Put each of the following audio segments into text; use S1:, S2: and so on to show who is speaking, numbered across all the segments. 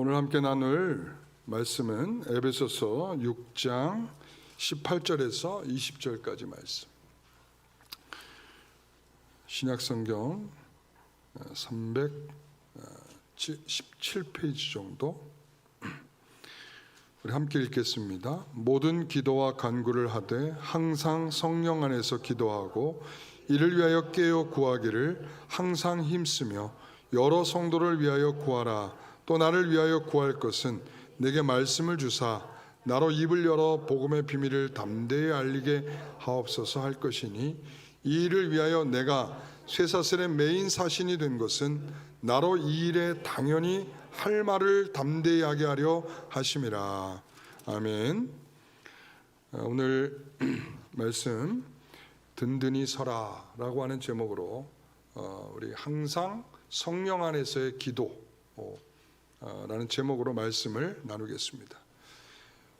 S1: 오늘 함께 나눌 말씀은 에베소서 6장 18절에서 20절까지 말씀. 신약성경 317페이지 정도 우리 함께 읽겠습니다. 모든 기도와 간구를 하되 항상 성령 안에서 기도하고 이를 위하여 깨어 구하기를 항상 힘쓰며 여러 성도를 위하여 구하라. 또 나를 위하여 구할 것은 내게 말씀을 주사 나로 입을 열어 복음의 비밀을 담대히 알리게 하옵소서 할 것이니 이 일을 위하여 내가 쇠사슬의 메인 사신이 된 것은 나로 이 일에 당연히 할 말을 담대히 하게 하려 하심이라. 아멘. 오늘 말씀 든든히 서라라고 하는 제목으로 우리 항상 성령 안에서의 기도 라는 제목으로 말씀을 나누겠습니다.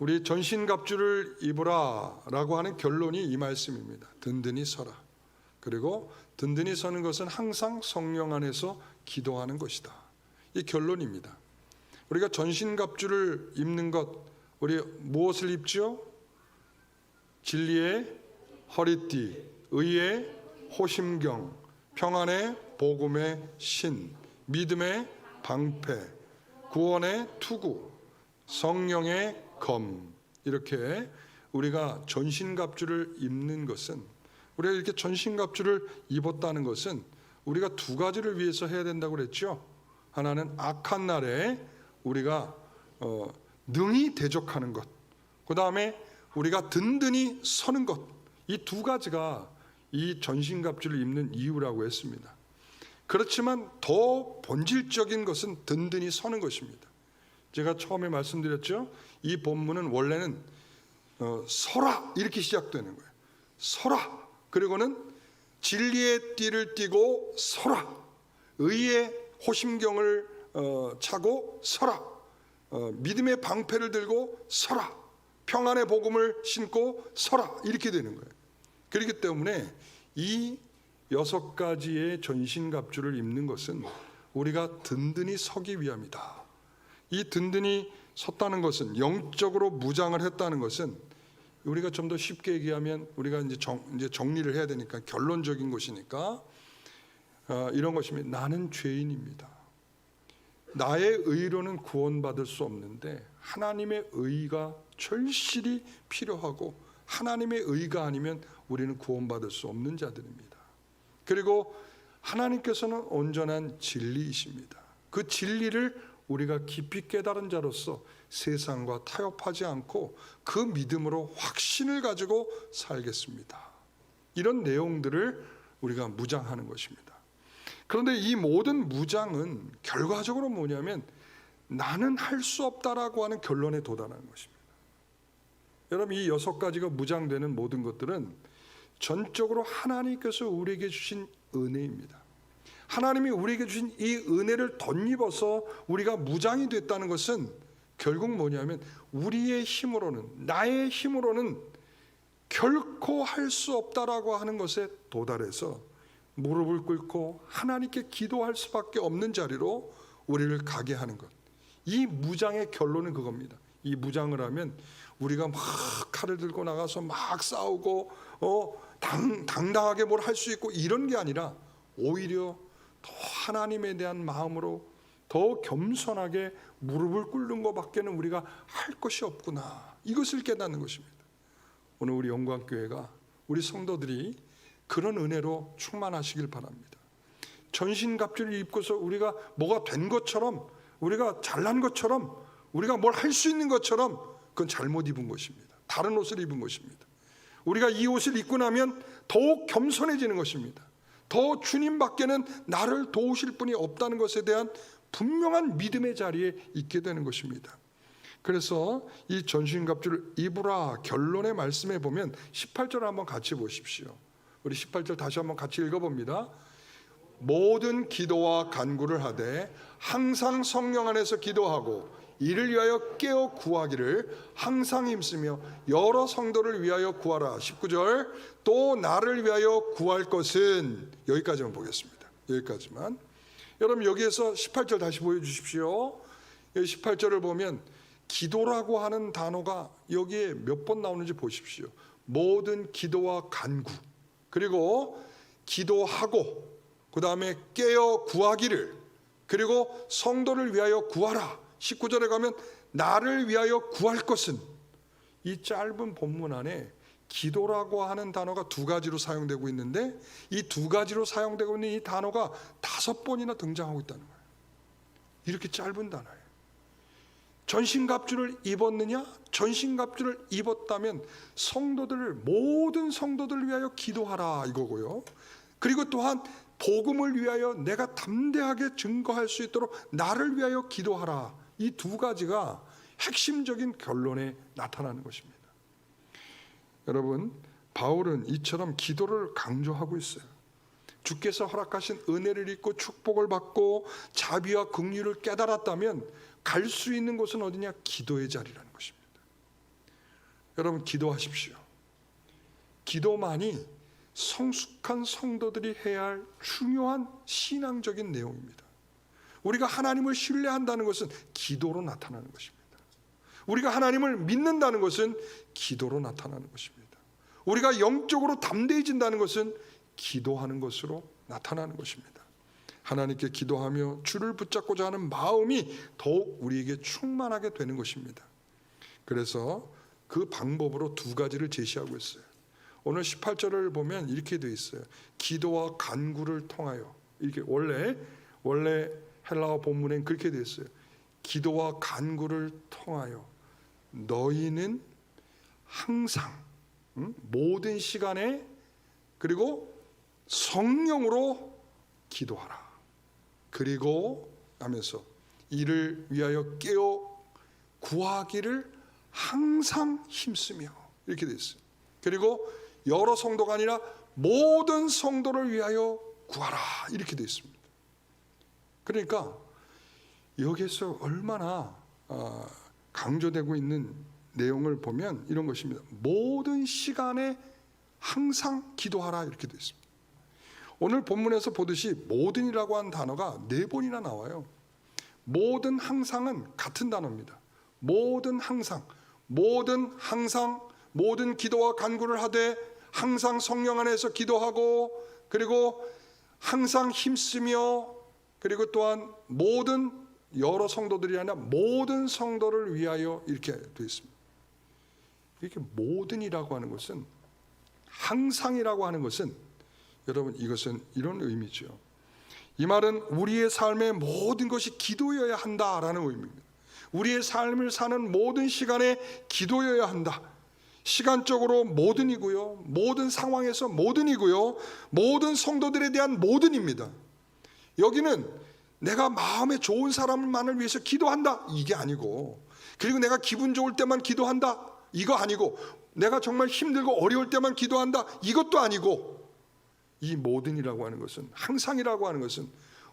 S1: 우리 전신갑주를 입으라 라고 하는 결론이 이 말씀입니다. 든든히 서라. 그리고 든든히 서는 것은 항상 성령 안에서 기도하는 것이다. 이 결론입니다. 우리가 전신갑주를 입는 것, 우리 무엇을 입죠? 진리의 허리띠, 의의 호심경, 평안의 복음의 신, 믿음의 방패, 구원의 투구, 성령의 검. 이렇게 우리가 전신갑주를 입는 것은, 우리가 이렇게 전신갑주를 입었다는 것은 우리가 두 가지를 위해서 해야 된다고 그랬죠. 하나는 악한 날에 우리가 능히 대적하는 것, 그 다음에 우리가 든든히 서는 것. 이 두 가지가 이 전신갑주를 입는 이유라고 했습니다. 그렇지만 더 본질적인 것은 든든히 서는 것입니다. 제가 처음에 말씀드렸죠. 이 본문은 원래는 서라 이렇게 시작되는 거예요. 서라. 그리고는 진리의 띠를 띠고 서라. 의의 호심경을 차고 서라. 믿음의 방패를 들고 서라. 평안의 복음을 신고 서라. 이렇게 되는 거예요. 그렇기 때문에 이 6가지의 전신갑주를 입는 것은 우리가 든든히 서기 위함이다. 이 든든히 섰다는 것은, 영적으로 무장을 했다는 것은, 우리가 좀 더 쉽게 얘기하면 우리가 이제 정리를 해야 되니까 결론적인 것이니까 이런 것입니다. 나는 죄인입니다. 나의 의로는 구원받을 수 없는데 하나님의 의가 절실히 필요하고 하나님의 의가 아니면 우리는 구원받을 수 없는 자들입니다. 그리고 하나님께서는 온전한 진리이십니다. 그 진리를 우리가 깊이 깨달은 자로서 세상과 타협하지 않고 그 믿음으로 확신을 가지고 살겠습니다. 이런 내용들을 우리가 무장하는 것입니다. 그런데 이 모든 무장은 결과적으로 뭐냐면 나는 할 수 없다라고 하는 결론에 도달하는 것입니다. 여러분, 이 6가지가 무장되는 모든 것들은 전적으로 하나님께서 우리에게 주신 은혜입니다. 하나님이 우리에게 주신 이 은혜를 덧입어서 우리가 무장이 됐다는 것은 결국 뭐냐면 우리의 힘으로는, 나의 힘으로는 결코 할 수 없다라고 하는 것에 도달해서 무릎을 꿇고 하나님께 기도할 수밖에 없는 자리로 우리를 가게 하는 것. 이 무장의 결론은 그겁니다. 이 무장을 하면 우리가 막 칼을 들고 나가서 막 싸우고 당당하게 뭘 할 수 있고 이런 게 아니라 오히려 더 하나님에 대한 마음으로 더 겸손하게 무릎을 꿇는 것밖에는 우리가 할 것이 없구나. 이것을 깨닫는 것입니다. 오늘 우리 영광교회가, 우리 성도들이 그런 은혜로 충만하시길 바랍니다. 전신갑주를 입고서 우리가 뭐가 된 것처럼, 우리가 잘난 것처럼, 우리가 뭘 할 수 있는 것처럼, 그건 잘못 입은 것입니다. 다른 옷을 입은 것입니다. 우리가 이 옷을 입고 나면 더욱 겸손해지는 것입니다. 더 주님밖에는 나를 도우실 분이 없다는 것에 대한 분명한 믿음의 자리에 있게 되는 것입니다. 그래서 이 전신갑주를 입으라 결론의 말씀에 보면 18절 한번 같이 보십시오. 우리 18절 다시 한번 같이 읽어봅니다. 모든 기도와 간구를 하되 항상 성령 안에서 기도하고 이를 위하여 깨어 구하기를 항상 힘쓰며 여러 성도를 위하여 구하라. 19절 또 나를 위하여 구할 것은, 여기까지만 보겠습니다. 여기까지만. 여러분, 여기에서 18절 다시 보여주십시오. 18절을 보면 기도라고 하는 단어가 여기에 몇 번 나오는지 보십시오. 모든 기도와 간구, 그리고 기도하고, 그 다음에 깨어 구하기를, 그리고 성도를 위하여 구하라. 19절에 가면 나를 위하여 구할 것은, 이 짧은 본문 안에 기도라고 하는 단어가 두 가지로 사용되고 있는데, 이 두 가지로 사용되고 있는 이 단어가 5번이나 등장하고 있다는 거예요. 이렇게 짧은 단어예요. 전신갑주를 입었느냐? 전신갑주를 입었다면 모든 성도들을 위하여 기도하라 이거고요. 그리고 또한 복음을 위하여 내가 담대하게 증거할 수 있도록 나를 위하여 기도하라. 이 두 가지가 핵심적인 결론에 나타나는 것입니다. 여러분, 바울은 이처럼 기도를 강조하고 있어요. 주께서 허락하신 은혜를 입고 축복을 받고 자비와 긍휼을 깨달았다면 갈 수 있는 곳은 어디냐? 기도의 자리라는 것입니다. 여러분, 기도하십시오. 기도만이 성숙한 성도들이 해야 할 중요한 신앙적인 내용입니다. 우리가 하나님을 신뢰한다는 것은 기도로 나타나는 것입니다. 우리가 하나님을 믿는다는 것은 기도로 나타나는 것입니다. 우리가 영적으로 담대해진다는 것은 기도하는 것으로 나타나는 것입니다. 하나님께 기도하며 주를 붙잡고자 하는 마음이 더욱 우리에게 충만하게 되는 것입니다. 그래서 그 방법으로 두 가지를 제시하고 있어요. 오늘 18절을 보면 이렇게 되어 있어요. 기도와 간구를 통하여, 이렇게 원래 헬라어 본문엔 그렇게 되어 있어요. 기도와 간구를 통하여 너희는 항상 모든 시간에, 그리고 성령으로 기도하라. 그리고 하면서 이를 위하여 깨어 구하기를 항상 힘쓰며, 이렇게 되어 있어요. 그리고 여러 성도가 아니라 모든 성도를 위하여 구하라, 이렇게 되어 있습니다. 그러니까 여기에서 얼마나 강조되고 있는 내용을 보면 이런 것입니다. 모든 시간에 항상 기도하라, 이렇게 되어 있습니다. 오늘 본문에서 보듯이 모든이라고 한 단어가 4번이나 나와요. 모든 항상은 같은 단어입니다. 모든 항상, 모든 기도와 간구를 하되 항상 성령 안에서 기도하고, 그리고 항상 힘쓰며, 그리고 또한 모든, 여러 성도들이 아니라 모든 성도를 위하여, 이렇게 되어 있습니다. 이렇게 모든이라고 하는 것은, 항상이라고 하는 것은, 여러분, 이것은 이런 의미죠. 이 말은 우리의 삶의 모든 것이 기도여야 한다라는 의미입니다. 우리의 삶을 사는 모든 시간에 기도여야 한다. 시간적으로 모든이고요, 모든 상황에서 모든이고요, 모든 성도들에 대한 모든입니다. 여기는 내가 마음에 좋은 사람만을 위해서 기도한다, 이게 아니고, 그리고 내가 기분 좋을 때만 기도한다, 이거 아니고, 내가 정말 힘들고 어려울 때만 기도한다, 이것도 아니고, 이 모든이라고 하는 것은, 항상이라고 하는 것은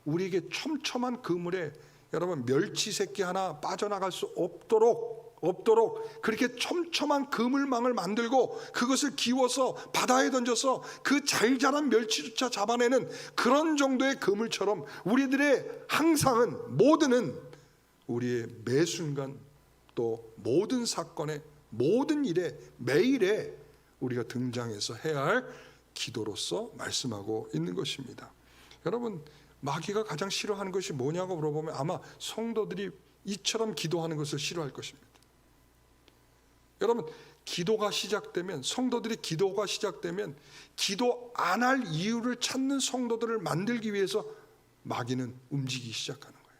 S1: 우리에게 촘촘한 그물에, 여러분, 멸치 새끼 하나 빠져나갈 수 없도록 그렇게 촘촘한 그물망을 만들고 그것을 기워서 바다에 던져서 그 잘 자란 멸치조차 잡아내는 그런 정도의 그물처럼 우리들의 항상은, 모든은 우리의 매 순간, 또 모든 사건에, 모든 일에, 매일에 우리가 등장해서 해야 할 기도로서 말씀하고 있는 것입니다. 여러분, 마귀가 가장 싫어하는 것이 뭐냐고 물어보면 아마 성도들이 이처럼 기도하는 것을 싫어할 것입니다. 여러분, 기도가 시작되면, 성도들이 기도가 시작되면 기도 안 할 이유를 찾는 성도들을 만들기 위해서 마귀는 움직이기 시작하는 거예요.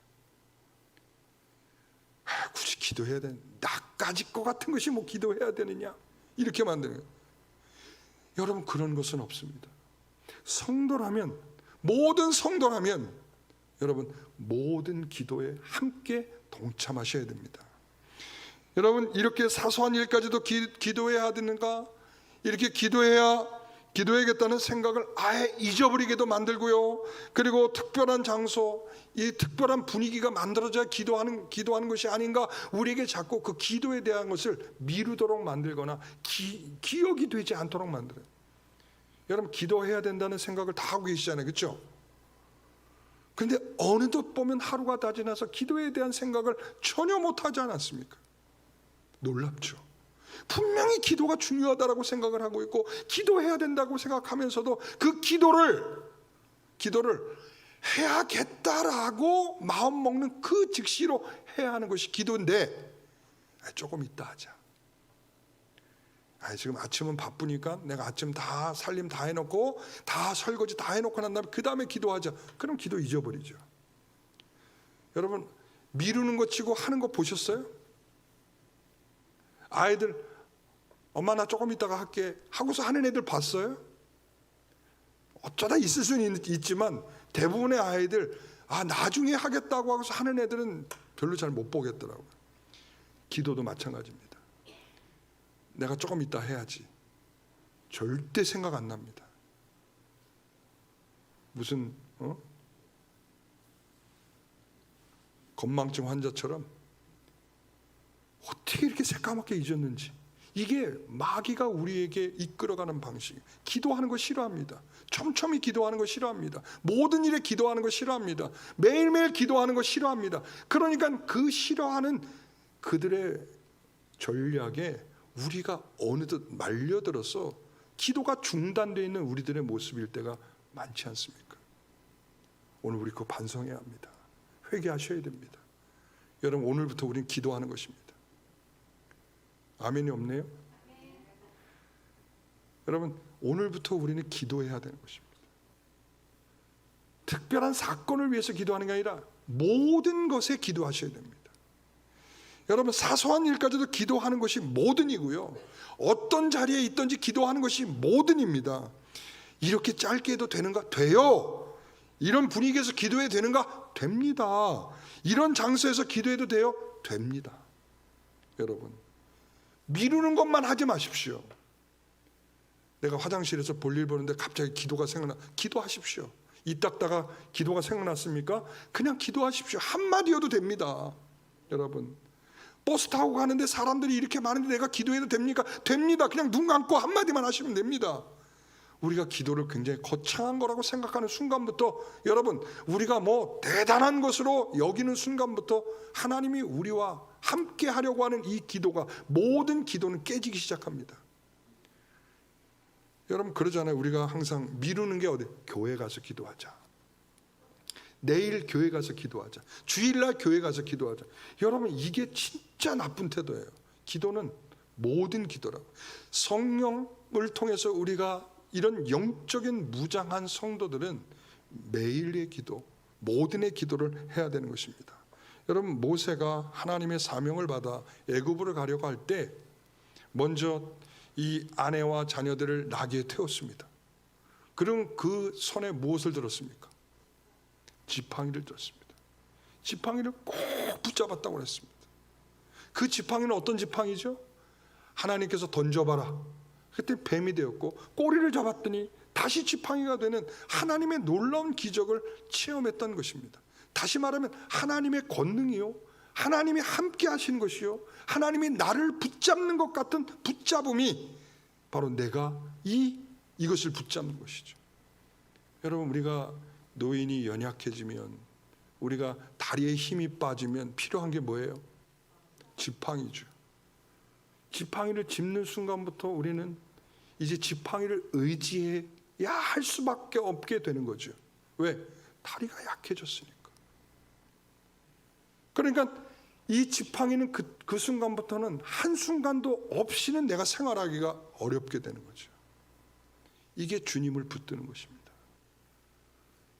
S1: 굳이 기도해야 되는, 나까짓 것 같은 것이 뭐 기도해야 되느냐, 이렇게 만드는 거예요. 여러분, 그런 것은 없습니다. 성도라면, 모든 성도라면 여러분, 모든 기도에 함께 동참하셔야 됩니다. 여러분, 이렇게 사소한 일까지도 기도해야 되는가? 이렇게 기도해야겠다는 생각을 아예 잊어버리게도 만들고요, 그리고 특별한 장소, 이 특별한 분위기가 만들어져야 기도하는 것이 아닌가, 우리에게 자꾸 그 기도에 대한 것을 미루도록 만들거나 기억이 되지 않도록 만들어요. 여러분, 기도해야 된다는 생각을 다 하고 계시잖아요, 그렇죠? 그런데 어느덧 보면 하루가 다 지나서 기도에 대한 생각을 전혀 못하지 않았습니까? 놀랍죠. 분명히 기도가 중요하다고 생각을 하고 있고 기도해야 된다고 생각하면서도 그 기도를 해야겠다라고 마음 먹는 그 즉시로 해야 하는 것이 기도인데, 조금 이따 하자. 지금 아침은 바쁘니까 내가 아침 다 살림 다 해놓고 다 설거지 다 해놓고 난 다음에 그 다음에 기도하자. 그럼 기도 잊어버리죠. 여러분, 미루는 거 치고 하는 거 보셨어요? 아이들 엄마 나 조금 있다가 할게 하고서 하는 애들 봤어요? 어쩌다 있을 수는 있지만 대부분의 아이들 나중에 하겠다고 하고서 하는 애들은 별로 잘 못 보겠더라고요. 기도도 마찬가지입니다. 내가 조금 있다 해야지. 절대 생각 안 납니다. 무슨 건망증 환자처럼 어떻게 이렇게 새까맣게 잊었는지. 이게 마귀가 우리에게 이끌어가는 방식. 기도하는 거 싫어합니다. 촘촘히 기도하는 거 싫어합니다. 모든 일에 기도하는 거 싫어합니다. 매일매일 기도하는 거 싫어합니다. 그러니까 그 싫어하는 그들의 전략에 우리가 어느덧 말려들어서 기도가 중단되어 있는 우리들의 모습일 때가 많지 않습니까? 오늘 우리 그거 반성해야 합니다. 회개하셔야 됩니다. 여러분, 오늘부터 우리는 기도하는 것입니다. 아멘이 없네요? 여러분, 오늘부터 우리는 기도해야 되는 것입니다. 특별한 사건을 위해서 기도하는 게 아니라 모든 것에 기도하셔야 됩니다. 여러분, 사소한 일까지도 기도하는 것이 모든이고요, 어떤 자리에 있든지 기도하는 것이 모든입니다. 이렇게 짧게 해도 되는가? 돼요. 이런 분위기에서 기도해도 되는가? 됩니다. 이런 장소에서 기도해도 돼요? 됩니다. 여러분, 미루는 것만 하지 마십시오. 내가 화장실에서 볼일 보는데 갑자기 기도가 생각나. 기도하십시오. 이 닦다가 기도가 생각났습니까? 그냥 기도하십시오. 한마디여도 됩니다. 여러분, 버스 타고 가는데 사람들이 이렇게 많은데 내가 기도해도 됩니까? 됩니다. 그냥 눈 감고 한마디만 하시면 됩니다. 우리가 기도를 굉장히 거창한 거라고 생각하는 순간부터, 여러분, 우리가 뭐 대단한 것으로 여기는 순간부터 하나님이 우리와 함께 하려고 하는 이 기도가, 모든 기도는 깨지기 시작합니다. 여러분, 그러잖아요. 우리가 항상 미루는 게 어디? 교회 가서 기도하자. 내일 교회 가서 기도하자. 주일날 교회 가서 기도하자. 여러분, 이게 진짜 나쁜 태도예요. 기도는 모든 기도라고. 성령을 통해서 우리가 이런 영적인 무장한 성도들은 매일의 기도, 모든의 기도를 해야 되는 것입니다. 여러분, 모세가 하나님의 사명을 받아 애굽으로 가려고 할 때 먼저 이 아내와 자녀들을 나귀에 태웠습니다. 그럼 그 손에 무엇을 들었습니까? 지팡이를 들었습니다. 지팡이를 꼭 붙잡았다고 했습니다. 그 지팡이는 어떤 지팡이죠? 하나님께서 던져봐라. 그때 뱀이 되었고, 꼬리를 잡았더니 다시 지팡이가 되는 하나님의 놀라운 기적을 체험했던 것입니다. 다시 말하면 하나님의 권능이요, 하나님이 함께 하시는 것이요, 하나님이 나를 붙잡는 것 같은 붙잡음이 바로 내가 이것을 붙잡는 것이죠. 여러분, 우리가 노인이 연약해지면, 우리가 다리에 힘이 빠지면 필요한 게 뭐예요? 지팡이죠. 지팡이를 짚는 순간부터 우리는 이제 지팡이를 의지해야 할 수밖에 없게 되는 거죠. 왜? 다리가 약해졌으니까. 그러니까 이 지팡이는 그 순간부터는 한순간도 없이는 내가 생활하기가 어렵게 되는 거죠. 이게 주님을 붙드는 것입니다.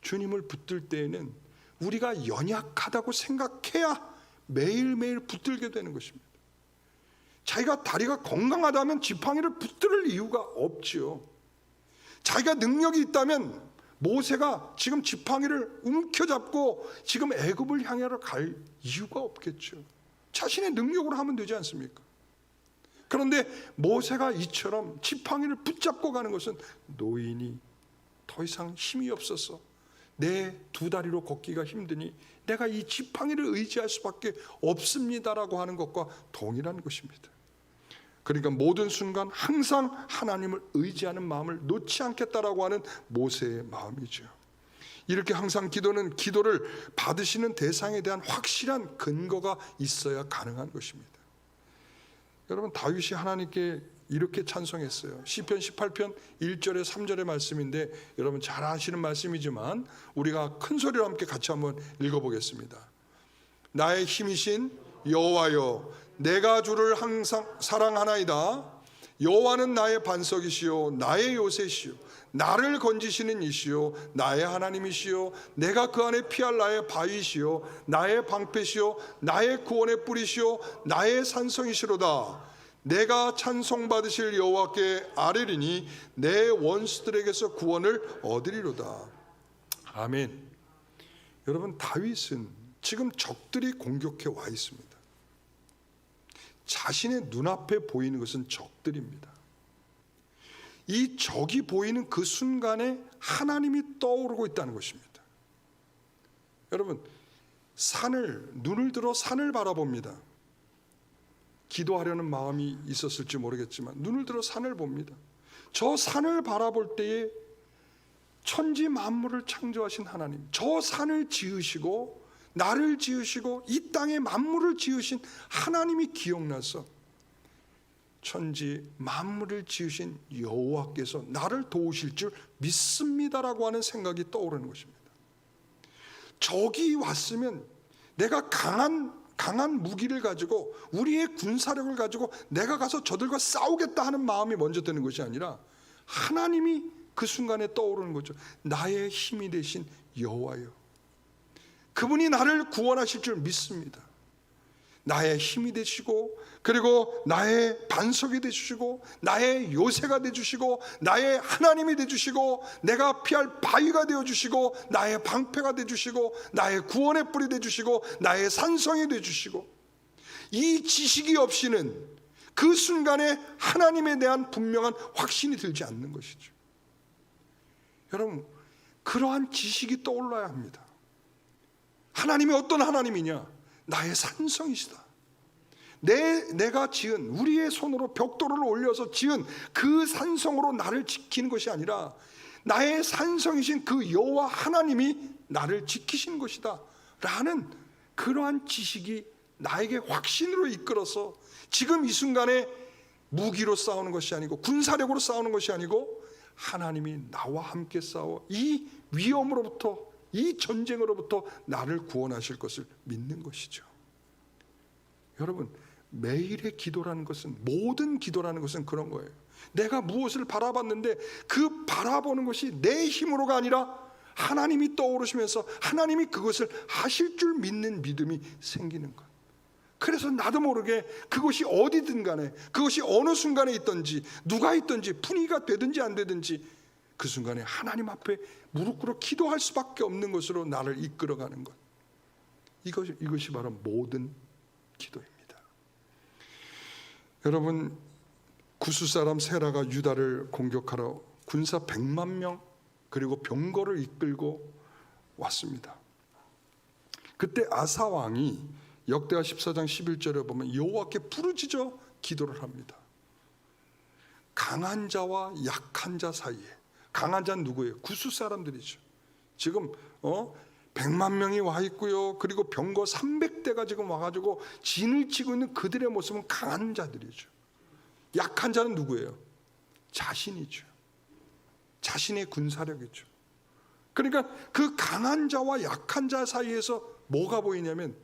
S1: 주님을 붙들 때에는 우리가 연약하다고 생각해야 매일매일 붙들게 되는 것입니다. 자기가 다리가 건강하다면 지팡이를 붙들 이유가 없지요. 자기가 능력이 있다면 모세가 지금 지팡이를 움켜잡고 지금 애굽을 향하러 갈 이유가 없겠죠. 자신의 능력으로 하면 되지 않습니까? 그런데 모세가 이처럼 지팡이를 붙잡고 가는 것은 노인이 더 이상 힘이 없어서 내 두 다리로 걷기가 힘드니 내가 이 지팡이를 의지할 수밖에 없습니다라고 하는 것과 동일한 것입니다. 그러니까 모든 순간 항상 하나님을 의지하는 마음을 놓지 않겠다라고 하는 모세의 마음이죠. 이렇게 항상 기도를 받으시는 대상에 대한 확실한 근거가 있어야 가능한 것입니다. 여러분, 다윗이 하나님께 이렇게 찬송했어요. 시편 18편 1절에 3절의 말씀인데 여러분 잘 아시는 말씀이지만 우리가 큰 소리로 함께 같이 한번 읽어보겠습니다. 나의 힘이신 여호와여, 내가 주를 항상 사랑하나이다. 여호와는 나의 반석이시요 나의 요새시요 나를 건지시는 이시요 나의 하나님이시요 내가 그 안에 피할 나의 바위시요 나의 방패시요 나의 구원의 뿌리시요 나의 산성이시로다. 내가 찬송받으실 여호와께 아뢰리니 내 원수들에게서 구원을 얻으리로다. 아멘. 여러분, 다윗은 지금 적들이 공격해 와 있습니다. 자신의 눈앞에 보이는 것은 적들입니다. 이 적이 보이는 그 순간에 하나님이 떠오르고 있다는 것입니다. 여러분, 눈을 들어 산을 바라봅니다. 기도하려는 마음이 있었을지 모르겠지만 눈을 들어 산을 봅니다. 저 산을 바라볼 때에 천지 만물을 창조하신 하나님, 저 산을 지으시고 나를 지으시고 이 땅의 만물을 지으신 하나님이 기억나서 천지 만물을 지으신 여호와께서 나를 도우실 줄 믿습니다라고 하는 생각이 떠오르는 것입니다. 적이 왔으면 내가 강한 무기를 가지고 우리의 군사력을 가지고 내가 가서 저들과 싸우겠다 하는 마음이 먼저 드는 것이 아니라 하나님이 그 순간에 떠오르는 거죠. 나의 힘이 되신 여호와여, 그분이 나를 구원하실 줄 믿습니다. 나의 힘이 되시고 그리고 나의 반석이 되주시고 나의 요새가 되주시고 나의 하나님이 되주시고 내가 피할 바위가 되어주시고 나의 방패가 되주시고 나의 구원의 뿔이 되주시고 나의 산성이 되주시고, 이 지식이 없이는 그 순간에 하나님에 대한 분명한 확신이 들지 않는 것이죠. 여러분, 그러한 지식이 떠올라야 합니다. 하나님이 어떤 하나님이냐? 나의 산성이시다. 내가 지은, 우리의 손으로 벽돌을 올려서 지은 그 산성으로 나를 지키는 것이 아니라 나의 산성이신 그 여호와 하나님이 나를 지키신 것이다 라는 그러한 지식이 나에게 확신으로 이끌어서 지금 이 순간에 무기로 싸우는 것이 아니고 군사력으로 싸우는 것이 아니고 하나님이 나와 함께 싸워 이 위험으로부터, 이 전쟁으로부터 나를 구원하실 것을 믿는 것이죠. 여러분, 매일의 기도라는 것은, 모든 기도라는 것은 그런 거예요. 내가 무엇을 바라봤는데 그 바라보는 것이 내 힘으로가 아니라 하나님이 떠오르시면서 하나님이 그것을 하실 줄 믿는 믿음이 생기는 것. 그래서 나도 모르게 그것이 어디든 간에, 그것이 어느 순간에 있든지 누가 있든지 분위기가 되든지 안 되든지 그 순간에 하나님 앞에 무릎 꿇어 기도할 수밖에 없는 것으로 나를 이끌어가는 것. 이것이 바로 모든 기도입니다. 여러분, 구스 사람 세라가 유다를 공격하러 군사 100만 명 그리고 병거를 이끌고 왔습니다. 그때 아사 왕이 역대하 14장 11절에 보면 여호와께 부르짖어 기도를 합니다. 강한 자와 약한 자 사이에, 강한 자는 누구예요? 구스 사람들이죠. 지금 100만 명이 와 있고요. 그리고 병거 300대가 지금 와가지고 진을 치고 있는 그들의 모습은 강한 자들이죠. 약한 자는 누구예요? 자신이죠. 자신의 군사력이죠. 그러니까 그 강한 자와 약한 자 사이에서 뭐가 보이냐면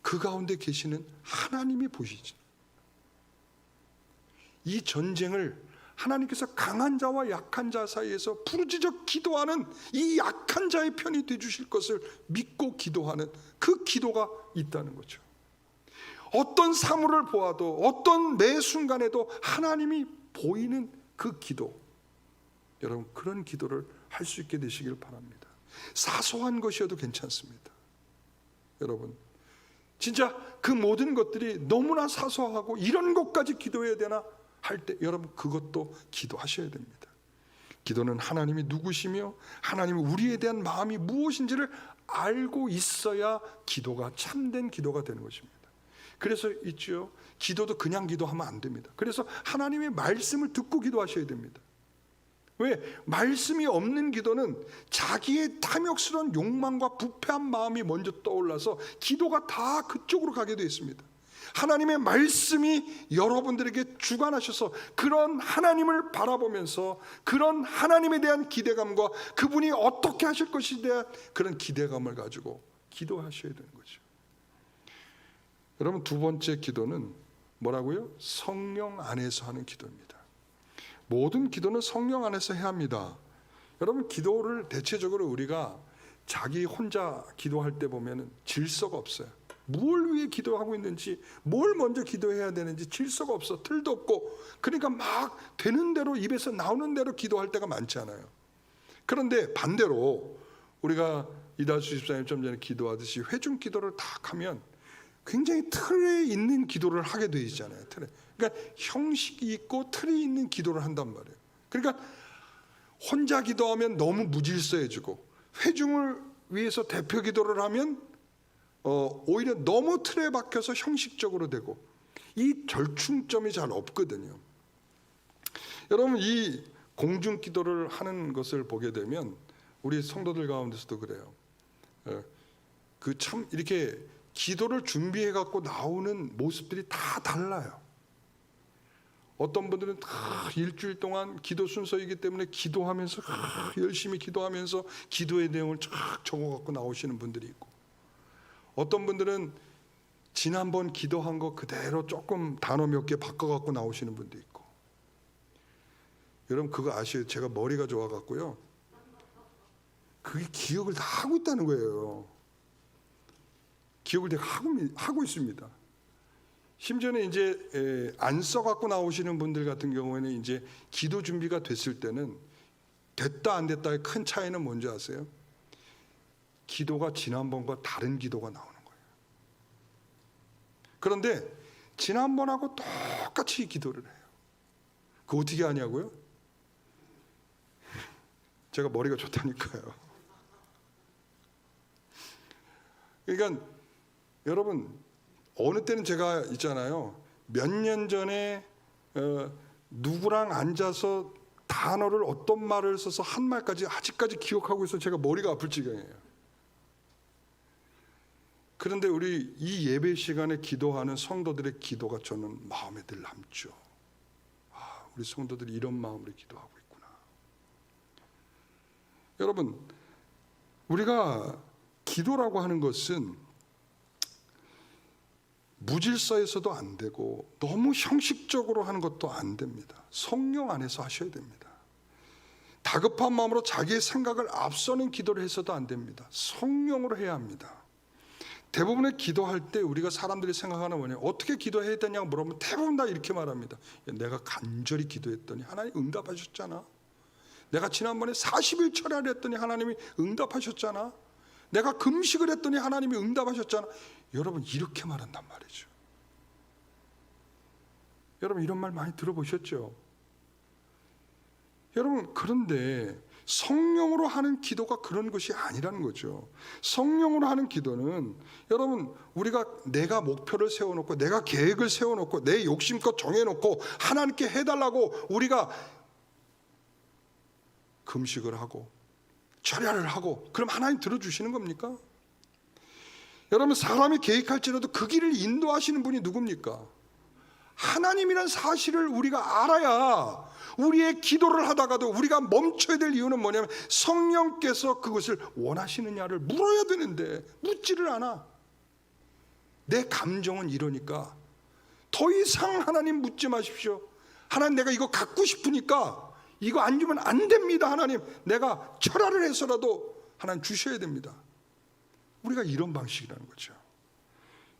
S1: 그 가운데 계시는 하나님이 보시죠. 이 전쟁을 하나님께서 강한 자와 약한 자 사이에서 부르짖어 기도하는 이 약한 자의 편이 되주실 것을 믿고 기도하는 그 기도가 있다는 거죠. 어떤 사물을 보아도 어떤 매 순간에도 하나님이 보이는 그 기도, 여러분 그런 기도를 할 수 있게 되시길 바랍니다. 사소한 것이어도 괜찮습니다. 여러분 진짜 그 모든 것들이 너무나 사소하고 이런 것까지 기도해야 되나 할 때 여러분 그것도 기도하셔야 됩니다. 기도는 하나님이 누구시며 하나님이 우리에 대한 마음이 무엇인지를 알고 있어야 기도가 참된 기도가 되는 것입니다. 그래서 있죠, 기도도 그냥 기도하면 안 됩니다. 그래서 하나님의 말씀을 듣고 기도하셔야 됩니다. 왜? 말씀이 없는 기도는 자기의 탐욕스러운 욕망과 부패한 마음이 먼저 떠올라서 기도가 다 그쪽으로 가게 되어 있습니다. 하나님의 말씀이 여러분들에게 주관하셔서 그런 하나님을 바라보면서 그런 하나님에 대한 기대감과 그분이 어떻게 하실 것에 대한 그런 기대감을 가지고 기도하셔야 되는 거죠. 여러분, 두 번째 기도는 뭐라고요? 성령 안에서 하는 기도입니다. 모든 기도는 성령 안에서 해야 합니다. 여러분, 기도를 대체적으로 우리가 자기 혼자 기도할 때 보면 질서가 없어요. 뭘 위해 기도하고 있는지, 뭘 먼저 기도해야 되는지 질서가 없어. 틀도 없고. 그러니까 막 되는 대로, 입에서 나오는 대로 기도할 때가 많지 않아요. 그런데 반대로 우리가 이다수 집사님 좀 전에 기도하듯이 회중 기도를 딱 하면 굉장히 틀에 있는 기도를 하게 되잖아요. 틀에. 그러니까 형식이 있고 틀이 있는 기도를 한단 말이에요. 그러니까 혼자 기도하면 너무 무질서해지고, 회중을 위해서 대표 기도를 하면 오히려 너무 틀에 박혀서 형식적으로 되고, 이 절충점이 잘 없거든요. 여러분, 이 공중 기도를 하는 것을 보게 되면 우리 성도들 가운데서도 그래요. 그 참 이렇게 기도를 준비해 갖고 나오는 모습들이 다 달라요. 어떤 분들은 일주일 동안 기도 순서이기 때문에 기도하면서 열심히 기도하면서 기도의 내용을 쫙 적어 갖고 나오시는 분들이 있고, 어떤 분들은 지난번 기도한 거 그대로 조금 단어 몇 개 바꿔 갖고 나오시는 분도 있고. 여러분, 그거 아시죠? 제가 머리가 좋아 갖고요, 그게 기억을 다 하고 있다는 거예요. 기억을 내가 하고 있습니다. 심지어는 이제 안 써갖고 나오시는 분들 같은 경우에는 이제 기도 준비가 됐을 때는 됐다 안 됐다의 큰 차이는 뭔지 아세요? 기도가 지난번과 다른 기도가 나오는 거예요. 그런데 지난번하고 똑같이 기도를 해요. 그거 어떻게 하냐고요? 제가 머리가 좋다니까요. 그러니까 여러분, 어느 때는 제가 있잖아요, 몇 년 전에 누구랑 앉아서 단어를 어떤 말을 써서 한 말까지 아직까지 기억하고 있어서 제가 머리가 아플 지경이에요. 그런데 우리 이 예배 시간에 기도하는 성도들의 기도가 저는 마음에 늘 남죠. 우리 성도들이 이런 마음으로 기도하고 있구나. 여러분, 우리가 기도라고 하는 것은 무질서에서도 안 되고 너무 형식적으로 하는 것도 안 됩니다. 성령 안에서 하셔야 됩니다. 다급한 마음으로 자기의 생각을 앞서는 기도를 해서도 안 됩니다. 성령으로 해야 합니다. 대부분의 기도할 때 우리가 사람들이 생각하는 뭐냐, 어떻게 기도해야 되냐고 물어보면 대부분 다 이렇게 말합니다. 내가 간절히 기도했더니 하나님 응답하셨잖아. 내가 지난번에 40일 철야를 했더니 하나님이 응답하셨잖아. 내가 금식을 했더니 하나님이 응답하셨잖아. 여러분, 이렇게 말한단 말이죠. 여러분, 이런 말 많이 들어보셨죠? 여러분, 그런데 성령으로 하는 기도가 그런 것이 아니라는 거죠. 성령으로 하는 기도는 여러분, 우리가 내가 목표를 세워놓고 내가 계획을 세워놓고 내 욕심껏 정해놓고 하나님께 해달라고 우리가 금식을 하고 철야를 하고 그럼 하나님 들어주시는 겁니까? 여러분, 사람이 계획할지라도 그 길을 인도하시는 분이 누굽니까? 하나님이란 사실을 우리가 알아야 우리의 기도를 하다가도 우리가 멈춰야 될 이유는 뭐냐면 성령께서 그것을 원하시느냐를 물어야 되는데 묻지를 않아. 내 감정은 이러니까 더 이상 하나님 묻지 마십시오. 하나님, 내가 이거 갖고 싶으니까 이거 안 주면 안 됩니다. 하나님, 내가 철야를 해서라도 하나님 주셔야 됩니다. 우리가 이런 방식이라는 거죠.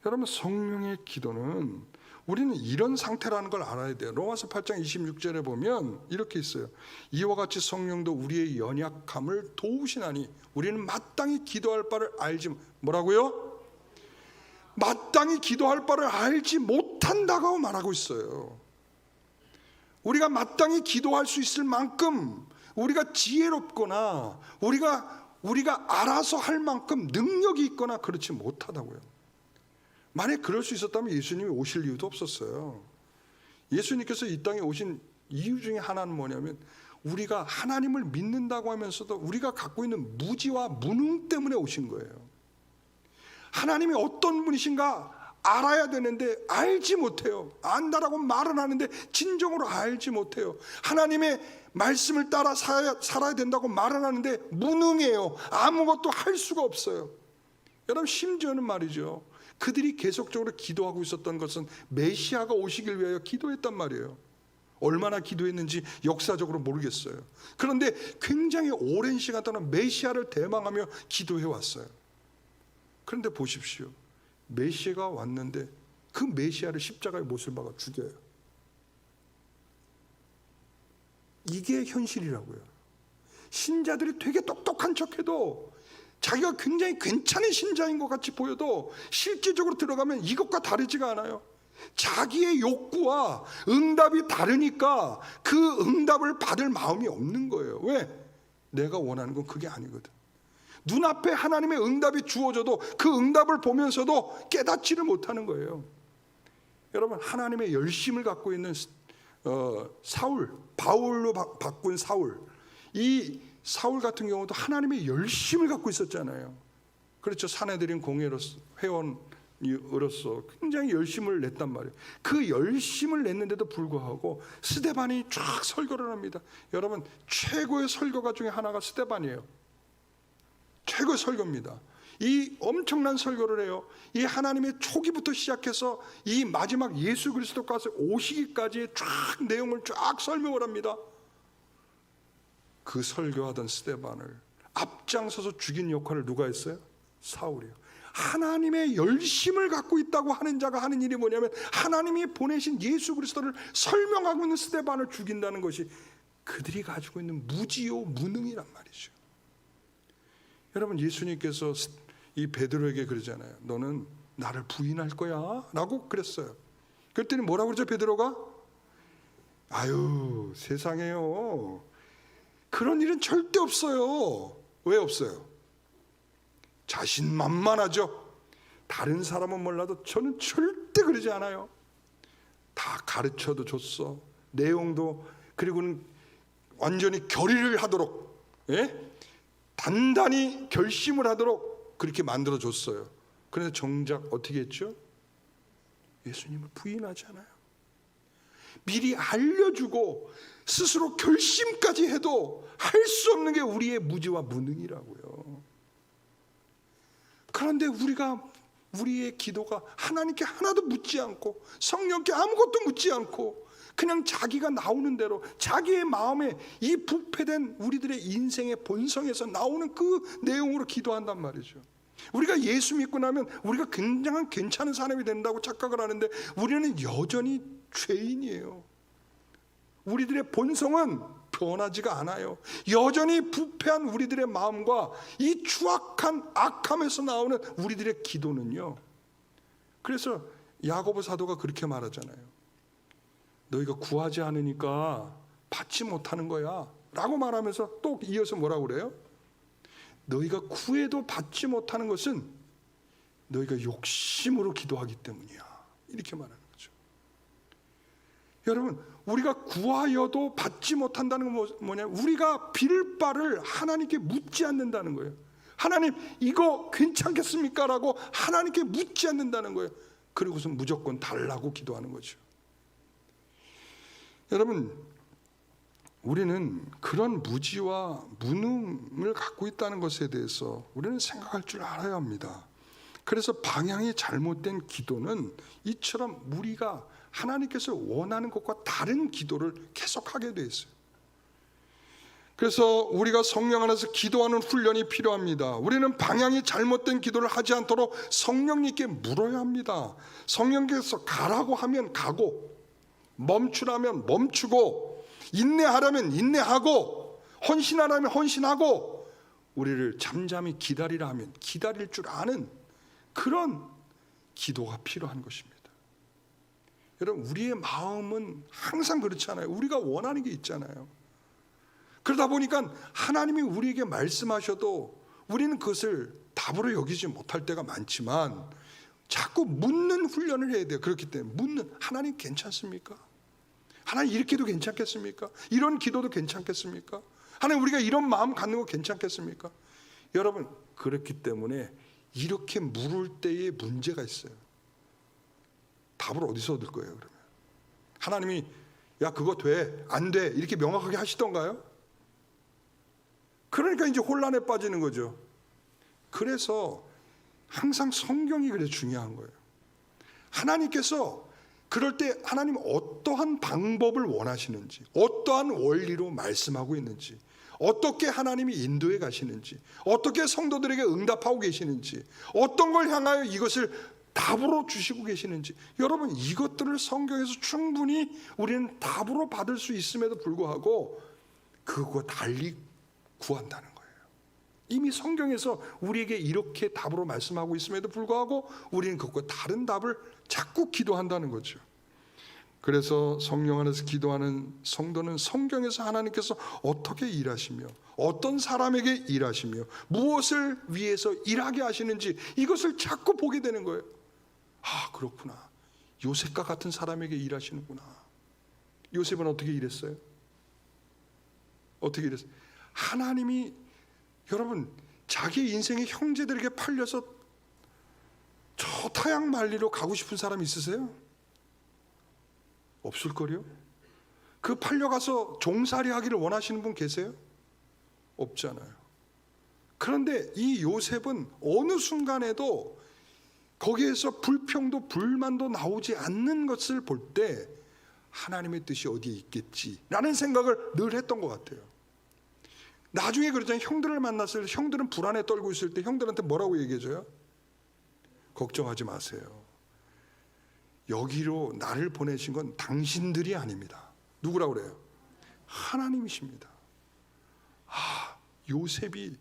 S1: 여러분, 성령의 기도는 우리는 이런 상태라는 걸 알아야 돼요. 로마서 8장 26절에 보면 이렇게 있어요. 이와 같이 성령도 우리의 연약함을 도우시나니 우리는 마땅히 기도할 바를 알지, 뭐라고요? 마땅히 기도할 바를 알지 못한다고 말하고 있어요. 우리가 마땅히 기도할 수 있을 만큼 우리가 지혜롭거나 우리가 알아서 할 만큼 능력이 있거나 그렇지 못하다고요. 만약 그럴 수 있었다면 예수님이 오실 이유도 없었어요. 예수님께서 이 땅에 오신 이유 중에 하나는 뭐냐면 우리가 하나님을 믿는다고 하면서도 우리가 갖고 있는 무지와 무능 때문에 오신 거예요. 하나님이 어떤 분이신가 알아야 되는데 알지 못해요. 안다라고 말은 하는데 진정으로 알지 못해요. 하나님의 말씀을 따라 살아야 된다고 말은 하는데 무능해요. 아무것도 할 수가 없어요. 여러분, 심지어는 말이죠, 그들이 계속적으로 기도하고 있었던 것은 메시아가 오시길 위하여 기도했단 말이에요. 얼마나 기도했는지 역사적으로 모르겠어요. 그런데 굉장히 오랜 시간 동안 메시아를 대망하며 기도해 왔어요. 그런데 보십시오, 메시아가 왔는데 그 메시아를 십자가에 못을 박아 죽여요. 이게 현실이라고요. 신자들이 되게 똑똑한 척해도, 자기가 굉장히 괜찮은 신자인 것 같이 보여도 실제적으로 들어가면 이것과 다르지가 않아요. 자기의 욕구와 응답이 다르니까 그 응답을 받을 마음이 없는 거예요. 왜? 내가 원하는 건 그게 아니거든. 눈앞에 하나님의 응답이 주어져도 그 응답을 보면서도 깨닫지를 못하는 거예요. 여러분, 하나님의 열심을 갖고 있는 사울, 바울로 바꾼 사울, 이 사울 같은 경우도 하나님의 열심을 갖고 있었잖아요. 그렇죠. 산헤드린 공회로서, 회원으로서 굉장히 열심을 냈단 말이에요. 그 열심을 냈는데도 불구하고 스데반이 쫙 설교를 합니다. 여러분, 최고의 설교가 중에 하나가 스데반이에요. 최고의 설교입니다. 이 엄청난 설교를 해요. 이 하나님의 초기부터 시작해서 이 마지막 예수 그리스도까지 오시기까지의 쫙 내용을 쫙 설명을 합니다. 그 설교하던 스데반을 앞장서서 죽인 역할을 누가 했어요? 사울이요. 하나님의 열심을 갖고 있다고 하는 자가 하는 일이 뭐냐면 하나님이 보내신 예수 그리스도를 설명하고 있는 스데반을 죽인다는 것이 그들이 가지고 있는 무지요 무능이란 말이죠. 여러분, 예수님께서 이 베드로에게 그러잖아요. 너는 나를 부인할 거야 라고 그랬어요. 그랬더니 뭐라고 그러죠? 베드로가 아유, 세상에요, 그런 일은 절대 없어요. 왜 없어요? 자신만만하죠. 다른 사람은 몰라도 저는 절대 그러지 않아요. 다 가르쳐도 줬어. 내용도, 그리고는 완전히 결의를 하도록, 단단히 결심을 하도록 그렇게 만들어줬어요. 그래서 정작 어떻게 했죠? 예수님을 부인하잖아요. 미리 알려주고 스스로 결심까지 해도 할 수 없는 게 우리의 무지와 무능이라고요. 그런데 우리의 기도가 하나님께 하나도 묻지 않고 성령께 아무것도 묻지 않고 그냥 자기가 나오는 대로 자기의 마음에 이 부패된 우리들의 인생의 본성에서 나오는 그 내용으로 기도한단 말이죠. 우리가 예수 믿고 나면 우리가 굉장한 괜찮은 사람이 된다고 착각을 하는데 우리는 여전히 죄인이에요. 우리들의 본성은 변하지가 않아요. 여전히 부패한 우리들의 마음과 이 추악한 악함에서 나오는 우리들의 기도는요. 그래서 야고보 사도가 그렇게 말하잖아요. 너희가 구하지 않으니까 받지 못하는 거야 라고 말하면서 또 이어서 뭐라고 그래요? 너희가 구해도 받지 못하는 것은 너희가 욕심으로 기도하기 때문이야, 이렇게 말하는 거죠. 여러분, 우리가 구하여도 받지 못한다는 건 뭐냐? 우리가 빌 바를 하나님께 묻지 않는다는 거예요. 하나님, 이거 괜찮겠습니까? 라고 하나님께 묻지 않는다는 거예요. 그리고서 무조건 달라고 기도하는 거죠. 여러분, 우리는 그런 무지와 무능을 갖고 있다는 것에 대해서 우리는 생각할 줄 알아야 합니다. 그래서 방향이 잘못된 기도는 이처럼 우리가 하나님께서 원하는 것과 다른 기도를 계속하게 돼 있어요. 그래서 우리가 성령 안에서 기도하는 훈련이 필요합니다. 우리는 방향이 잘못된 기도를 하지 않도록 성령님께 물어야 합니다. 성령께서 가라고 하면 가고, 멈추라면 멈추고, 인내하라면 인내하고, 헌신하라면 헌신하고, 우리를 잠잠히 기다리라 하면 기다릴 줄 아는 그런 기도가 필요한 것입니다. 여러분, 우리의 마음은 항상 그렇지 않아요. 우리가 원하는 게 있잖아요. 그러다 보니까 하나님이 우리에게 말씀하셔도 우리는 그것을 답으로 여기지 못할 때가 많지만 자꾸 묻는 훈련을 해야 돼요. 그렇기 때문에 묻는, 하나님 괜찮습니까? 하나님 이렇게도 괜찮겠습니까? 이런 기도도 괜찮겠습니까? 하나님 우리가 이런 마음 갖는 거 괜찮겠습니까? 여러분, 그렇기 때문에 이렇게 물을 때에 문제가 있어요. 답을 어디서 얻을 거예요, 그러면? 하나님이 야 그거 돼, 안 돼 이렇게 명확하게 하시던가요? 그러니까 이제 혼란에 빠지는 거죠. 그래서 항상 성경이 그래 중요한 거예요. 하나님께서 그럴 때 하나님 어떠한 방법을 원하시는지, 어떠한 원리로 말씀하고 있는지, 어떻게 하나님이 인도해 가시는지, 어떻게 성도들에게 응답하고 계시는지, 어떤 걸 향하여 이것을 답으로 주시고 계시는지, 여러분 이것들을 성경에서 충분히 우리는 답으로 받을 수 있음에도 불구하고 그거 달리 구한다는 거예요. 이미 성경에서 우리에게 이렇게 답으로 말씀하고 있음에도 불구하고 우리는 그것과 다른 답을 자꾸 기도한다는 거죠. 그래서 성령 안에서 기도하는 성도는 성경에서 하나님께서 어떻게 일하시며 어떤 사람에게 일하시며 무엇을 위해서 일하게 하시는지 이것을 자꾸 보게 되는 거예요. 아, 그렇구나. 요셉과 같은 사람에게 일하시는구나. 요셉은 어떻게 일했어요? 어떻게 일했어요? 하나님이 여러분 자기 인생의 형제들에게 팔려서 저 타양 말리로 가고 싶은 사람 있으세요? 없을걸요? 그 팔려가서 종살이 하기를 원하시는 분 계세요? 없잖아요. 그런데 이 요셉은 어느 순간에도 거기에서 불평도 불만도 나오지 않는 것을 볼 때 하나님의 뜻이 어디에 있겠지라는 생각을 늘 했던 것 같아요. 나중에 그러잖아요. 형들을 만났을 때 형들은 불안에 떨고 있을 때 형들한테 뭐라고 얘기해줘요? 걱정하지 마세요. 여기로 나를 보내신 건 당신들이 아닙니다. 누구라고 그래요? 하나님이십니다. 아, 요셉이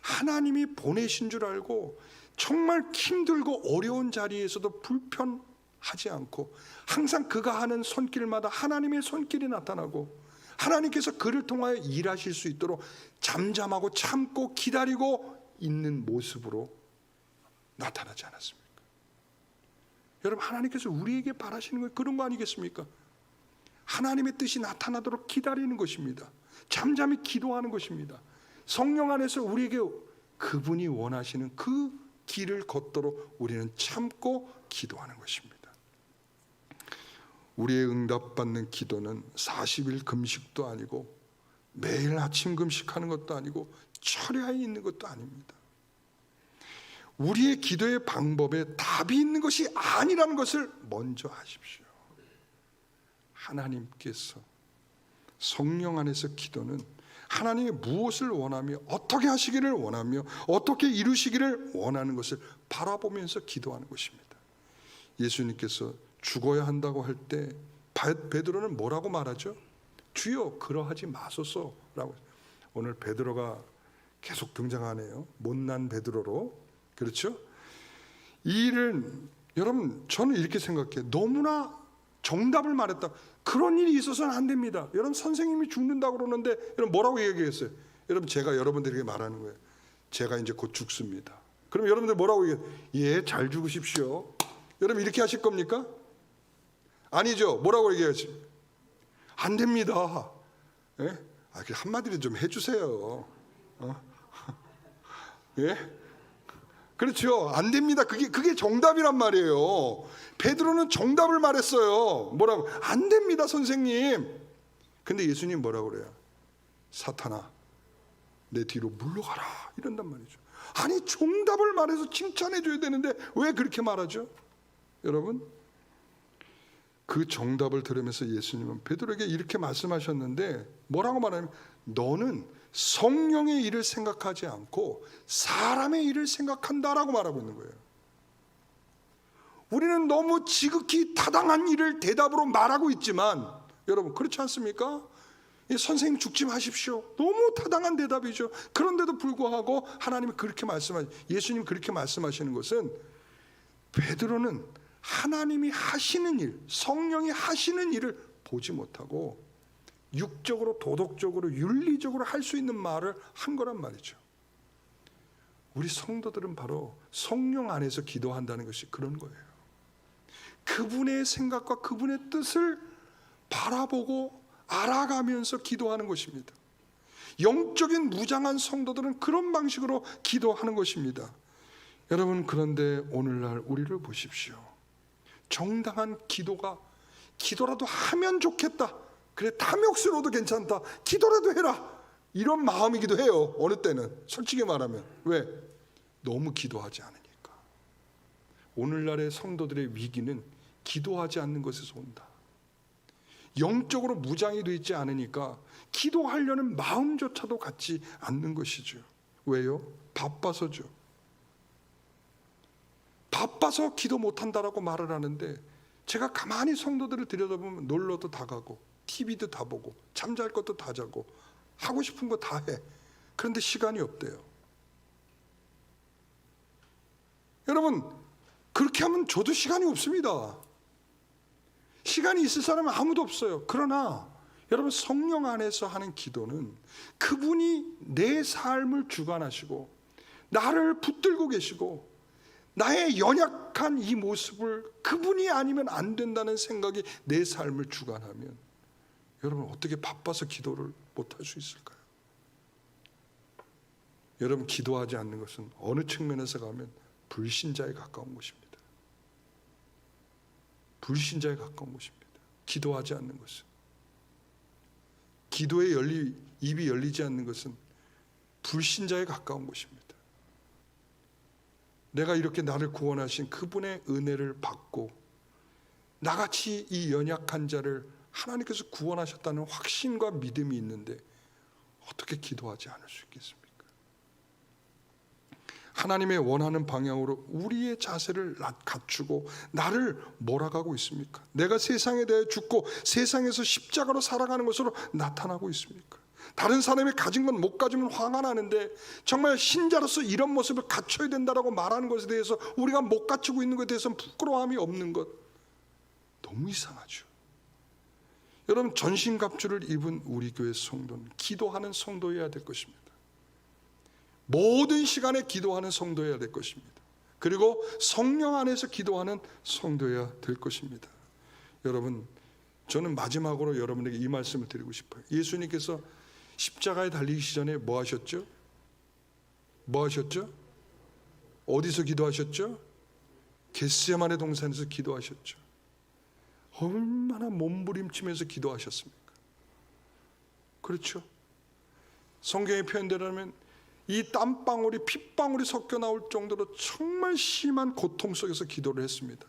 S1: 하나님이 보내신 줄 알고 정말 힘들고 어려운 자리에서도 불편하지 않고 항상 그가 하는 손길마다 하나님의 손길이 나타나고 하나님께서 그를 통하여 일하실 수 있도록 잠잠하고 참고 기다리고 있는 모습으로 나타나지 않았습니까? 여러분, 하나님께서 우리에게 바라시는 건 그런 거 아니겠습니까? 하나님의 뜻이 나타나도록 기다리는 것입니다. 잠잠히 기도하는 것입니다. 성령 안에서 우리에게 그분이 원하시는 그 길을 걷도록 우리는 참고 기도하는 것입니다. 우리의 응답받는 기도는 40일 금식도 아니고 매일 아침 금식하는 것도 아니고 철야에 있는 것도 아닙니다. 우리의 기도의 방법에 답이 있는 것이 아니라는 것을 먼저 아십시오. 하나님께서 성령 안에서 기도는 하나님이 무엇을 원하며 어떻게 하시기를 원하며 어떻게 이루시기를 원하는 것을 바라보면서 기도하는 것입니다. 예수님께서 죽어야 한다고 할 때 베드로는 뭐라고 말하죠? 주여 그러하지 마소서라고. 오늘 베드로가 계속 등장하네요. 못난 베드로로. 그렇죠? 이 일은 여러분 저는 이렇게 생각해요. 너무나 정답을 말했다. 그런 일이 있어서는 안 됩니다. 여러분 선생님이 죽는다고 그러는데 여러분 뭐라고 얘기했어요? 여러분 제가 여러분들에게 말하는 거예요. 제가 이제 곧 죽습니다. 그럼 여러분들 뭐라고 얘기해요? 예, 잘 죽으십시오. 여러분 이렇게 하실 겁니까? 아니죠. 뭐라고 얘기하지? 안 됩니다. 예? 한마디로 좀 해주세요. 예? 그렇죠. 안 됩니다. 그게 정답이란 말이에요. 베드로는 정답을 말했어요. 뭐라고? 안 됩니다, 선생님. 근데 예수님 뭐라고 그래요? 사탄아, 내 뒤로 물러가라. 이런단 말이죠. 아니, 정답을 말해서 칭찬해 줘야 되는데 왜 그렇게 말하죠? 여러분, 그 정답을 들으면서 예수님은 베드로에게 이렇게 말씀하셨는데 뭐라고 말하냐면 너는 성령의 일을 생각하지 않고 사람의 일을 생각한다라고 말하고 있는 거예요. 우리는 너무 지극히 타당한 일을 대답으로 말하고 있지만 여러분 그렇지 않습니까? 선생님 죽지 마십시오. 너무 타당한 대답이죠. 그런데도 불구하고 하나님이 그렇게 예수님이 그렇게 말씀하시는 것은 베드로는 하나님이 하시는 일, 성령이 하시는 일을 보지 못하고 육적으로 도덕적으로 윤리적으로 할 수 있는 말을 한 거란 말이죠. 우리 성도들은 바로 성령 안에서 기도한다는 것이 그런 거예요. 그분의 생각과 그분의 뜻을 바라보고 알아가면서 기도하는 것입니다. 영적인 무장한 성도들은 그런 방식으로 기도하는 것입니다. 여러분, 그런데 오늘날 우리를 보십시오. 정당한 기도라도 하면 좋겠다, 그래 탐욕스러워도 괜찮다, 기도라도 해라, 이런 마음이기도 해요. 어느 때는 솔직히 말하면. 왜? 너무 기도하지 않으니까. 오늘날의 성도들의 위기는 기도하지 않는 것에서 온다. 영적으로 무장이 되어 있지 않으니까 기도하려는 마음조차도 갖지 않는 것이죠. 왜요? 바빠서죠. 바빠서 기도 못한다라고 말을 하는데, 제가 가만히 성도들을 들여다보면 놀러도 다 가고 TV도 다 보고 잠잘 것도 다 자고 하고 싶은 거 다 해. 그런데 시간이 없대요. 여러분, 그렇게 하면 저도 시간이 없습니다. 시간이 있을 사람은 아무도 없어요. 그러나 여러분, 성령 안에서 하는 기도는 그분이 내 삶을 주관하시고 나를 붙들고 계시고 나의 연약한 이 모습을 그분이 아니면 안 된다는 생각이 내 삶을 주관하면, 여러분 어떻게 바빠서 기도를 못할 수 있을까요? 여러분, 기도하지 않는 것은 어느 측면에서 가면 불신자에 가까운 것입니다. 불신자에 가까운 것입니다. 기도하지 않는 것은, 기도에 입이 열리지 않는 것은 불신자에 가까운 것입니다. 내가 이렇게 나를 구원하신 그분의 은혜를 받고 나같이 이 연약한 자를 하나님께서 구원하셨다는 확신과 믿음이 있는데 어떻게 기도하지 않을 수 있겠습니까? 하나님의 원하는 방향으로 우리의 자세를 갖추고 나를 몰아가고 있습니까? 내가 세상에 대해 죽고 세상에서 십자가로 살아가는 것으로 나타나고 있습니까? 다른 사람이 가진 건 못 가지면 화가 나는데 정말 신자로서 이런 모습을 갖춰야 된다라고 말하는 것에 대해서 우리가 못 갖추고 있는 것에 대해서는 부끄러움이 없는 것, 너무 이상하죠. 여러분, 전신갑주를 입은 우리 교회 성도는 기도하는 성도여야 될 것입니다. 모든 시간에 기도하는 성도여야 될 것입니다. 그리고 성령 안에서 기도하는 성도여야 될 것입니다. 여러분, 저는 마지막으로 여러분에게 이 말씀을 드리고 싶어요. 예수님께서 십자가에 달리기 전에 뭐 하셨죠? 뭐 하셨죠? 어디서 기도하셨죠? 겟세마네 동산에서 기도하셨죠. 얼마나 몸부림치면서 기도하셨습니까? 그렇죠? 성경의 표현대로라면 이 땀방울이 핏방울이 섞여 나올 정도로 정말 심한 고통 속에서 기도를 했습니다.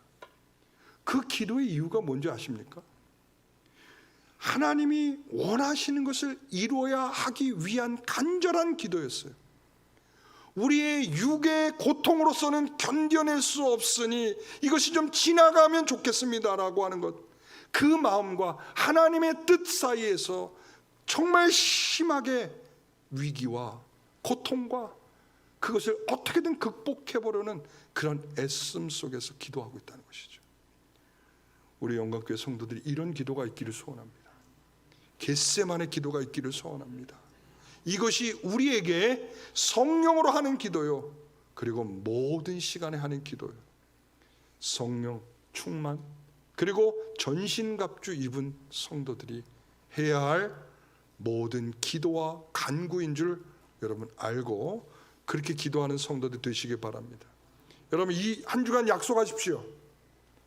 S1: 그 기도의 이유가 뭔지 아십니까? 하나님이 원하시는 것을 이루어야 하기 위한 간절한 기도였어요. 우리의 육의 고통으로서는 견뎌낼 수 없으니 이것이 좀 지나가면 좋겠습니다라고 하는 것, 그 마음과 하나님의 뜻 사이에서 정말 심하게 위기와 고통과 그것을 어떻게든 극복해보려는 그런 애씀 속에서 기도하고 있다는 것이죠. 우리 영광교회 성도들이 이런 기도가 있기를 소원합니다. 겟세마네 기도가 있기를 소원합니다. 이것이 우리에게 성령으로 하는 기도요, 그리고 모든 시간에 하는 기도요, 성령 충만 그리고 전신갑주 입은 성도들이 해야 할 모든 기도와 간구인 줄 여러분 알고 그렇게 기도하는 성도들 되시기 바랍니다. 여러분, 이 한 주간 약속하십시오.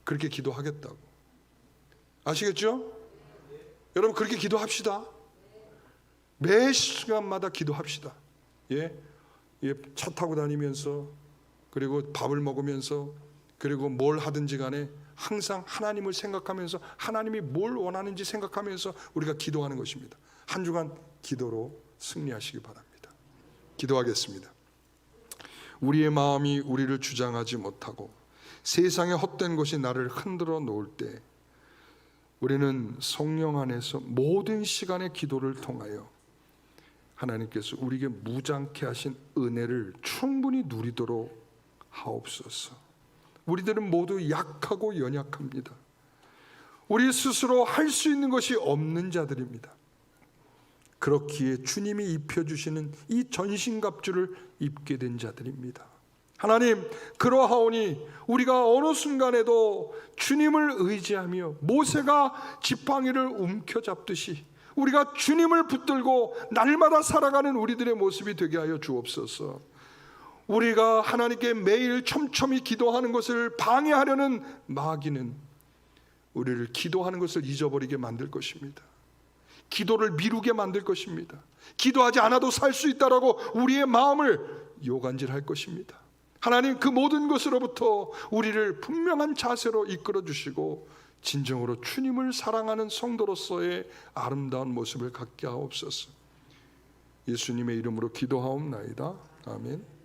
S1: 그렇게 기도하겠다고. 아시겠죠? 여러분, 그렇게 기도합시다. 매 시간마다 기도합시다. 차 타고 다니면서, 그리고 밥을 먹으면서, 그리고 뭘 하든지 간에 항상 하나님을 생각하면서 하나님이 뭘 원하는지 생각하면서 우리가 기도하는 것입니다. 한 주간 기도로 승리하시기 바랍니다. 기도하겠습니다. 우리의 마음이 우리를 주장하지 못하고 세상의 헛된 것이 나를 흔들어 놓을 때 우리는 성령 안에서 모든 시간의 기도를 통하여 하나님께서 우리에게 무장케 하신 은혜를 충분히 누리도록 하옵소서. 우리들은 모두 약하고 연약합니다. 우리 스스로 할 수 있는 것이 없는 자들입니다. 그렇기에 주님이 입혀주시는 이 전신갑주를 입게 된 자들입니다. 하나님, 그러하오니 우리가 어느 순간에도 주님을 의지하며 모세가 지팡이를 움켜잡듯이 우리가 주님을 붙들고 날마다 살아가는 우리들의 모습이 되게 하여 주옵소서. 우리가 하나님께 매일 촘촘히 기도하는 것을 방해하려는 마귀는 우리를 기도하는 것을 잊어버리게 만들 것입니다. 기도를 미루게 만들 것입니다. 기도하지 않아도 살 수 있다라고 우리의 마음을 요간질할 것입니다. 하나님, 그 모든 것으로부터 우리를 분명한 자세로 이끌어 주시고 진정으로 주님을 사랑하는 성도로서의 아름다운 모습을 갖게 하옵소서. 예수님의 이름으로 기도하옵나이다. 아멘.